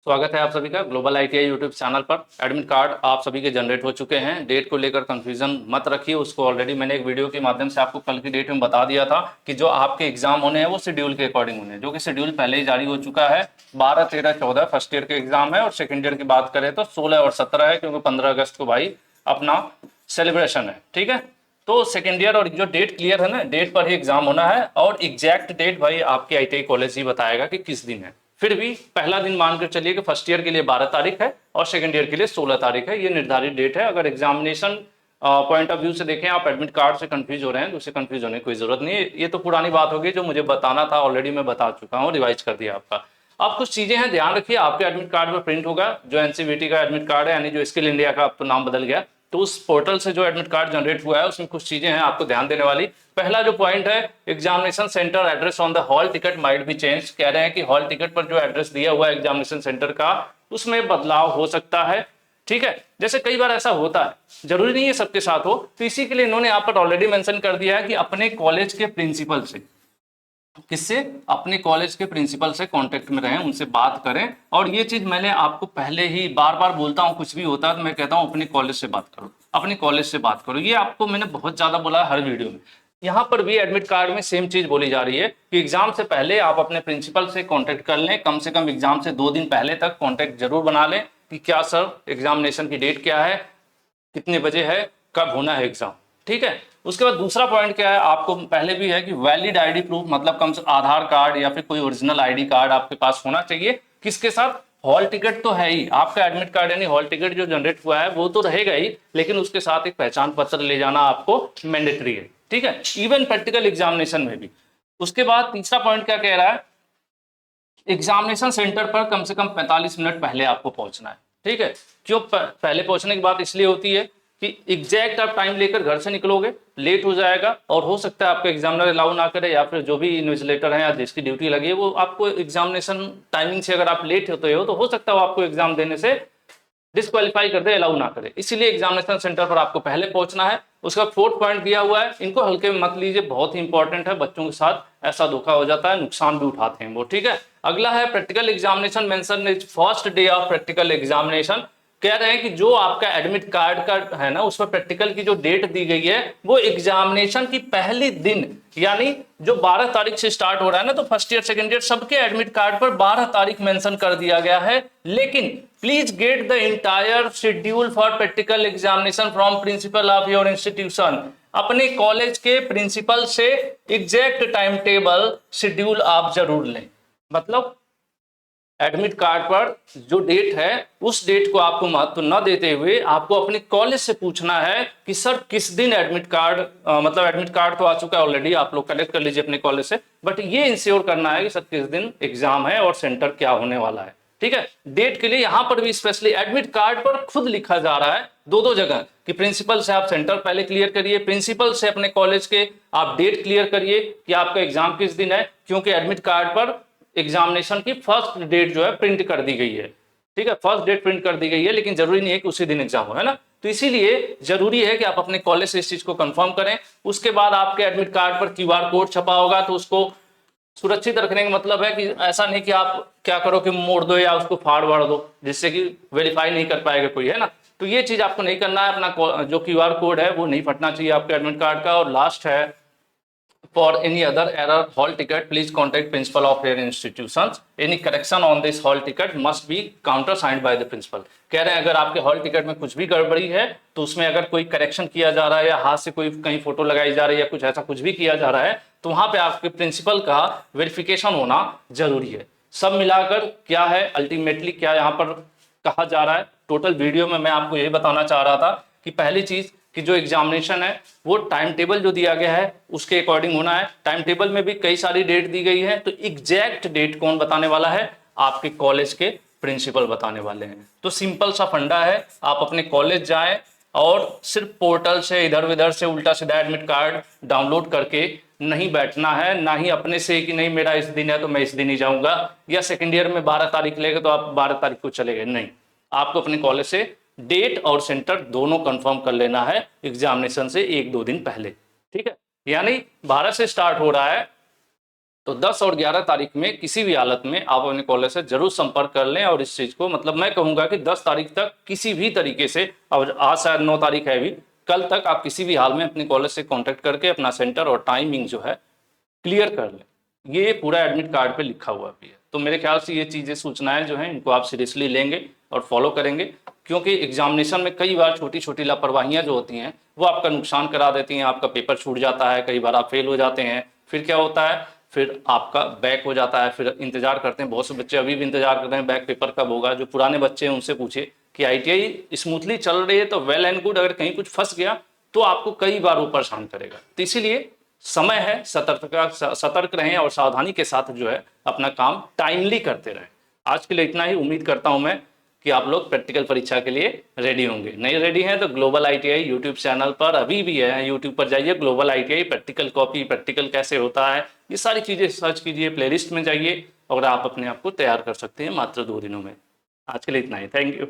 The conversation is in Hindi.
स्वागत है आप सभी का ग्लोबल आईटीआई यूट्यूब चैनल पर। एडमिट कार्ड आप सभी के जनरेट हो चुके हैं। डेट को लेकर कंफ्यूजन मत रखिए, उसको ऑलरेडी मैंने एक वीडियो के माध्यम से आपको कल की डेट में बता दिया था कि जो आपके एग्जाम होने हैं वो शेड्यूल के अकॉर्डिंग होने हैं, जो कि शेड्यूल पहले ही जारी हो चुका है। 12, 13, 14 फर्स्ट ईयर के एग्जाम है और सेकेंड ईयर की बात करें तो 16 और 17 है, क्योंकि 15 अगस्त को भाई अपना सेलिब्रेशन है। ठीक है, तो सेकेंड ईयर और जो डेट क्लियर है ना, डेट पर ही एग्जाम होना है और एग्जैक्ट डेट भाई आपके आईटीआई कॉलेज ही बताएगा कि किस दिन है। फिर भी पहला दिन मानकर चलिए कि फर्स्ट ईयर के लिए 12 तारीख है और सेकंड ईयर के लिए 16 तारीख है, ये निर्धारित डेट है। अगर एग्जामिनेशन पॉइंट ऑफ व्यू से देखें, आप एडमिट कार्ड से कंफ्यूज हो रहे हैं तो उससे कंफ्यूज होने की कोई जरूरत नहीं है। ये तो पुरानी बात होगी, जो मुझे बताना था ऑलरेडी मैं बता चुका हूँ, रिवाइज कर दिया आपका। अब कुछ चीजें हैं, ध्यान रखिए। आपके एडमिट कार्ड पर प्रिंट होगा जो एनसीवीटी का एडमिट कार्ड है, यानी जो स्किल इंडिया का अब तो नाम बदल गया, तो उस पोर्टल से जो एडमिट कार्ड जनरेट हुआ है उसमें कुछ चीजें हैं आपको ध्यान देने वाली। पहला जो पॉइंट है, examination centre address on the hall ticket might be change. कह रहे हैं कि हॉल टिकट पर जो एड्रेस दिया हुआ है एग्जामिनेशन सेंटर का, उसमें बदलाव हो सकता है। ठीक है, जैसे कई बार ऐसा होता है, जरूरी नहीं है सबके साथ हो, तो इसी के लिए इन्होंने यहाँ पर ऑलरेडी मेंशन कर दिया है कि अपने कॉलेज के प्रिंसिपल से, किससे, अपने कॉलेज के प्रिंसिपल से कांटेक्ट में रहें, उनसे बात करें। और ये चीज मैंने आपको पहले ही बार बार बोलता हूं, कुछ भी होता है तो मैं कहता हूं अपने कॉलेज से बात करो, अपने कॉलेज से बात करो। ये आपको मैंने बहुत ज्यादा बोला हर वीडियो में। यहाँ पर भी एडमिट कार्ड में सेम चीज बोली जा रही है कि एग्जाम से पहले आप अपने प्रिंसिपल से कॉन्टेक्ट कर लें, कम से कम एग्जाम से 2 दिन पहले तक कॉन्टेक्ट जरूर बना लें कि क्या सर एग्जामिनेशन की डेट क्या है, कितने बजे है, कब होना है एग्जाम। ठीक है, उसके बाद दूसरा पॉइंट क्या है, आपको पहले भी है कि वैलिड आईडी प्रूफ, मतलब कम से आधार कार्ड या फिर कोई ओरिजिनल आईडी कार्ड आपके पास होना चाहिए। किसके साथ, हॉल टिकट तो है ही, आपका एडमिट कार्ड यानी हॉल टिकट जो जनरेट हुआ है वो तो रहेगा ही, लेकिन उसके साथ एक पहचान पत्र ले जाना आपको मैंडेटरी है। ठीक है, इवन प्रैक्टिकल एग्जामिनेशन में भी। उसके बाद तीसरा पॉइंट क्या कह रहा है, एग्जामिनेशन सेंटर पर कम से कम 45 मिनट पहले आपको पहुंचना है। ठीक है, क्यों पहले पहुंचने की बात इसलिए होती है कि एग्जैक्ट आप टाइम लेकर घर से निकलोगे, लेट हो जाएगा और हो सकता है आपका एग्जामिनर अलाउ ना करे, या फिर जो भी इन्विजिलेटर है या जिसकी ड्यूटी लगी है वो आपको एग्जामिनेशन टाइमिंग से अगर आप लेट होते हो तो हो सकता है वो आपको एग्जाम देने से डिस्क्वालीफाई कर दे, अलाउ ना करे। इसीलिए एग्जामिनेशन सेंटर पर आपको पहले पहुंचना है। उसका फोर्थ पॉइंट दिया हुआ है, इनको हल्के में मत लीजिए, बहुत ही इंपॉर्टेंट है। बच्चों के साथ ऐसा धोखा हो जाता है, नुकसान भी उठाते हैं वो। ठीक है, अगला है practical examination mention is first day of practical examination. कह रहे हैं कि जो आपका एडमिट कार्ड का है ना, उस पर प्रैक्टिकल की जो डेट दी गई है वो एग्जामिनेशन की पहली दिन, यानी जो 12 तारीख से स्टार्ट हो रहा है ना, तो फर्स्ट ईयर सेकंड ईयर सबके एडमिट कार्ड पर 12 तारीख मेंशन कर दिया गया है। लेकिन please get the entire schedule for practical examination from principle of your institution. अपने कॉलेज के प्रिंसिपल से एग्जैक्ट टाइम टेबल शेड्यूल आप जरूर लें। मतलब एडमिट कार्ड पर जो डेट है उस डेट को आपको महत्व न देते हुए आपको अपने कॉलेज से पूछना है कि सर किस दिन एडमिट कार्ड, मतलब एडमिट कार्ड तो आ चुका है ऑलरेडी, आप लोग कलेक्ट कर लीजिए अपने कॉलेज से, बट ये इंश्योर करना है कि सर किस दिन एग्जाम है और सेंटर क्या होने वाला है। ठीक है, डेट के लिए यहां पर भी स्पेशली एडमिट कार्ड पर खुद लिखा जा रहा है दो जगह कि प्रिंसिपल से आप सेंटर पहले क्लियर करिए, प्रिंसिपल से अपने कॉलेज के आप डेट क्लियर करिए कि आपका एग्जाम किस दिन है, क्योंकि एडमिट कार्ड पर एग्जामिनेशन की फर्स्ट डेट जो है प्रिंट कर दी गई है। ठीक है, फर्स्ट डेट प्रिंट कर दी गई है, लेकिन जरूरी नहीं है कि उसी दिन एग्जाम हो, है ना। तो इसीलिए जरूरी है कि आप अपने कॉलेज से इस चीज को कंफर्म करें। उसके बाद आपके एडमिट कार्ड पर क्यूआर कोड छपा होगा, तो उसको सुरक्षित रखने का मतलब है कि ऐसा नहीं कि आप क्या करो कि मोड़ दो या उसको फाड़ वाड़ दो, जिससे कि वेरीफाई नहीं कर पाएगा कोई, है ना। तो ये चीज आपको नहीं करना है, अपना जो क्यूआर कोड है वो नहीं फटना चाहिए आपके एडमिट कार्ड का। और लास्ट है, for any other error hall ticket please contact principal of your institutions. Any correction on this hall ticket must be countersigned by the principal. कह रहे हैं अगर आपके हॉल टिकट में कुछ भी गड़बड़ी है तो उसमें अगर कोई करेक्शन किया जा रहा है या हाथ से कोई कहीं फोटो लगाई जा रही है या कुछ ऐसा कुछ भी किया जा रहा है तो वहां पे आपके प्रिंसिपल का वेरिफिकेशन होना जरूरी है। सब मिलाकर क्या है, अल्टीमेटली क्या यहाँ पर कहा जा रहा है, टोटल वीडियो में मैं आपको यही बताना चाह रहा था कि पहली चीज कि जो एग्जामिनेशन है वो टाइम टेबल जो दिया गया है उसके अकॉर्डिंग होना है। टाइम टेबल में भी कई सारी डेट दी गई है, तो एग्जैक्ट डेट कौन बताने वाला है, आपके कॉलेज के प्रिंसिपल बताने वाले हैं। तो सिंपल सा फंडा है, आप अपने कॉलेज जाएं और सिर्फ पोर्टल से इधर उधर से उल्टा सीधा एडमिट कार्ड डाउनलोड करके नहीं बैठना है, ना ही अपने से कि नहीं मेरा इस दिन है तो मैं इस दिन ही जाऊंगा, या सेकेंड ईयर में 12 तारीख लेगा तो आप 12 तारीख को चले गए, नहीं। आपको अपने कॉलेज से डेट और सेंटर दोनों कंफर्म कर लेना है एग्जामिनेशन से 1-2 दिन पहले। ठीक है, यानी 12 से स्टार्ट हो रहा है तो 10 और 11 तारीख में किसी भी हालत में आप अपने कॉलेज से जरूर संपर्क कर लें, और इस चीज़ को मतलब मैं कहूँगा कि 10 तारीख तक किसी भी तरीके से, और आज शायद 9 तारीख है अभी, कल तक आप किसी भी हाल में अपने कॉलेज से कॉन्टैक्ट करके अपना सेंटर और टाइमिंग जो है क्लियर कर लें। ये पूरा एडमिट कार्ड पे लिखा हुआ भी है। तो मेरे ख्याल से ये चीज़ें, सूचनाएं जो हैं, इनको आप सीरियसली लेंगे और फॉलो करेंगे, क्योंकि एग्जामिनेशन में कई बार छोटी छोटी लापरवाहियां जो होती हैं वो आपका नुकसान करा देती हैं। आपका पेपर छूट जाता है, कई बार आप फेल हो जाते हैं, फिर क्या होता है, फिर आपका बैक हो जाता है, फिर इंतजार करते हैं। बहुत से बच्चे अभी भी इंतजार कर रहे हैं बैक पेपर कब होगा। जो पुराने बच्चे हैं उनसे पूछिए कि ITI स्मूथली चल रही है तो वेल एंड गुड, अगर कहीं कुछ फंस गया तो आपको कई बार वो परेशान करेगा। तो इसीलिए समय है, सतर्क रहें और सावधानी के साथ जो है अपना काम टाइमली करते रहें। आज के लिए इतना ही। उम्मीद करता हूं मैं कि आप लोग प्रैक्टिकल परीक्षा के लिए रेडी होंगे। नहीं रेडी हैं तो ग्लोबल ITI यूट्यूब चैनल पर अभी भी है, यूट्यूब पर जाइए, global ITI practical copy, practical कैसे होता है, ये सारी चीज़ें सर्च कीजिए, प्लेलिस्ट में जाइए और आप अपने आप को तैयार कर सकते हैं मात्र 2 दिनों में। आज के लिए इतना ही। Thank you.